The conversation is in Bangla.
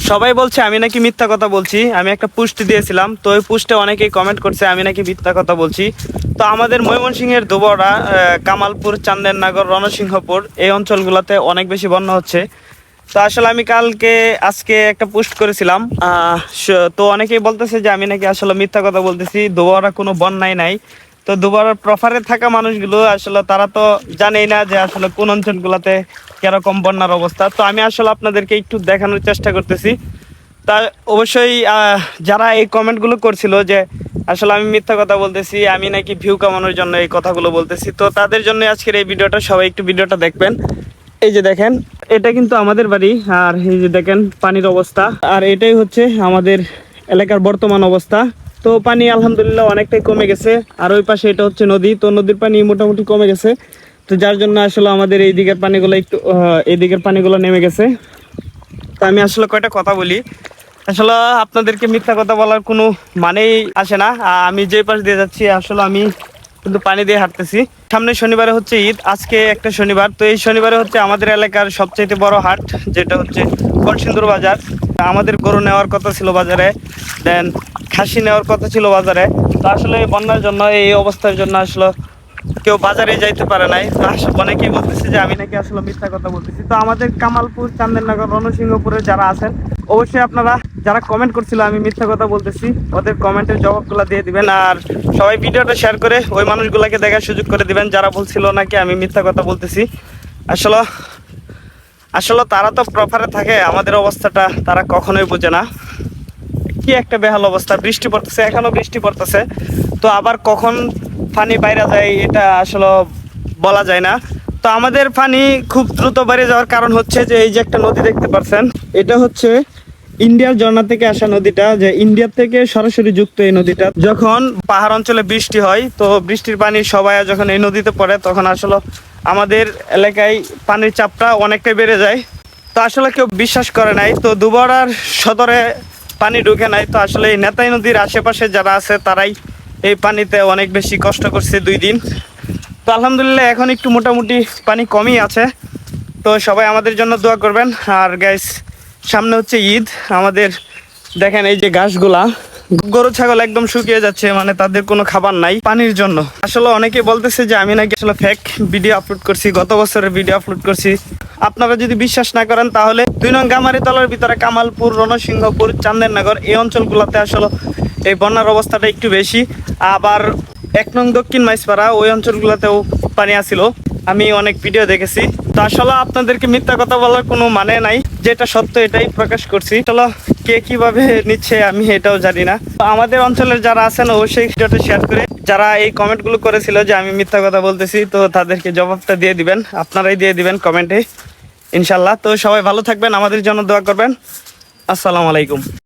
সবাই বলছে আমি নাকি মিথ্যা কথা বলছি। আমি একটা পোস্ট দিয়েছিলাম, তো ওই পোস্টে অনেকেই কমেন্ট করছে আমি নাকি মিথ্যা কথা বলছি। তো আমাদের ময়মনসিংহের দুবরা, কামালপুর, চান্দেরনগর, রণসিংহপুর এই অঞ্চলগুলোতে অনেক বেশি বন্যা হচ্ছে। তো আসলে আমি আজকে একটা পোস্ট করেছিলাম, তো অনেকেই বলতেছে যে আমি নাকি আসলে মিথ্যা কথা বলতেছি, দুবরা কোনো বন্যাই নাই। তো দুবারের প্রফারে থাকা মানুষগুলো আসলে তারা তো জানেই না যে আসলে কোন অঞ্চলগুলোতে কিরকম বন্যার অবস্থা। তো আমি আসলে আপনাদেরকে একটু দেখানোর চেষ্টা করতেছি। তা অবশ্যই যারা এই কমেন্টগুলো করছিল যে আসলে আমি মিথ্যা কথা বলতেছি, আমি নাকি ভিউ কামানোর জন্য এই কথাগুলো বলতেছি, তো তাদের জন্য আজকের এই ভিডিওটা। সবাই একটু ভিডিওটা দেখবেন। এই যে দেখেন, এটা কিন্তু আমাদের বাড়ি, আর এই যে দেখেন পানির অবস্থা, আর এটাই হচ্ছে আমাদের এলাকার বর্তমান অবস্থা। তো পানি আলহামদুলিল্লাহ অনেকটাই কমে গেছে। আর ওই পাশে এটা হচ্ছে নদী, তো নদীর পানি মোটামুটি কমে গেছে। তো যার জন্য আসলে আমাদের এই দিকের পানিগুলো নেমে গেছে। তো আমি আসলে কয়টা কথা বলি, আসলে আপনাদেরকে মিথ্যা কথা বলার কোনো মানেই আসে না। আমি যে পাশ দিয়ে যাচ্ছি আসলে আমি কিন্তু পানি দিয়ে হাঁটতেছি। সামনে শনিবারে হচ্ছে ঈদ, আজকে একটা শনিবার। তো এই শনিবারে হচ্ছে আমাদের এলাকার সবচেয়ে বড় হাট, যেটা হচ্ছে কলসিন্দুর বাজার। আমাদের গরু নেওয়ার কথা ছিল বাজারে, দেন খাসি নেওয়ার কথা ছিল বাজারে। তো আসলে এই বন্যার জন্য, এই অবস্থার জন্য আসলে কেউ বাজারে যাইতে পারে নাই। তো অনেকেই বলতেছে যে আমি নাকি আসলে মিথ্যা কথা বলতেছি। তো আমাদের কামালপুর, চান্দেরনগর, রণসিংহপুরে যারা আছেন, অবশ্যই আপনারা যারা কমেন্ট করছিল আমি মিথ্যা কথা বলতেছি, ওদের কমেন্টের জবাবগুলো দিয়ে দিবেন। আর সবাই ভিডিওটা শেয়ার করে ওই মানুষগুলোকে দেখার সুযোগ করে দিবেন যারা বলছিল নাকি আমি মিথ্যা কথা বলতেছি। আসলে আসলে তারা তো প্রপারে থাকে, আমাদের অবস্থাটা তারা কখনোই বোঝে না। কি একটা বেহাল অবস্থা, বৃষ্টি পড়তেছে, এখনো বৃষ্টি পড়তেছে। তো আবার কখন পানি বাইরে যায় এটা আসলে বলা যায় না। তো আমাদের পানি খুব দ্রুত বেড়ে যাওয়ার কারণ হচ্ছে যে এই যে একটা নদী দেখতে পাচ্ছেন, এটা হচ্ছে ইন্ডিয়ার ঝর্ণা থেকে আসা নদীটা, যে ইন্ডিয়ার থেকে সরাসরি যুক্ত এই নদীটা। যখন পাহাড় অঞ্চলে বৃষ্টি হয়, তো বৃষ্টির পানি সবাই যখন এই নদীতে পড়ে, তখন আসলে আমাদের এলাকায় পানির চাপটা অনেকটাই বেড়ে যায়। তো আসলে কেউ বিশ্বাস করে নাই, তো দুবরার সদরে পানি ঢুকে নাই। তো আসলে এই নেতাই নদীর আশেপাশে যারা আছে তারাই এই পানিতে অনেক বেশি কষ্ট করছে 2 দিন। তো আলহামদুলিল্লাহ এখন একটু মোটামুটি পানি কমই আছে। তো সবাই আমাদের জন্য দোয়া করবেন। আর গাইস, সামনে হচ্ছে ঈদ। আমাদের দেখেন এই যে ঘাসগুলা, গরু ছাগল একদম শুকিয়ে যাচ্ছে, মানে তাদের কোনো খাবার নাই পানির জন্য। আসলে অনেকে বলতেছে যে আমি নাকি আসলে ফেক ভিডিও আপলোড করছি, গত বছরের ভিডিও আপলোড করছি। আপনারা যদি বিশ্বাস না করেন তাহলে 2 নং গামারিতলার ভিতরে কামালপুর, রণসিংহপুর, চান্দেরনগর এই অঞ্চলগুলোতে আসলে এই বন্যার অবস্থাটা একটু বেশি। আবার 1 নং দক্ষিণ মাইজপাড়া ওই অঞ্চলগুলোতেও পানি আসছিল, আমি অনেক ভিডিও দেখেছি। তো আসলে আপনাদেরকে মিথ্যা কথা বলার কোনো মানে নাই, যেটা সত্য এটাই প্রকাশ করছি। চলো, কে কিভাবে নিচ্ছে আমি এটাও জানি না। তো আমাদের অঞ্চলের যারা আছেন অবশ্যই ভিডিওটা শেয়ার করে, যারা এই কমেন্টগুলো করেছিল যে আমি মিথ্যা কথা বলতেছি, তো তাদেরকে জবাবটা দিয়ে দিবেন, আপনারাই দিয়ে দিবেন কমেন্টে ইনশাল্লাহ। তো সবাই ভালো থাকবেন, আমাদের জন্য দোয়া করবেন। আসসালামু আলাইকুম।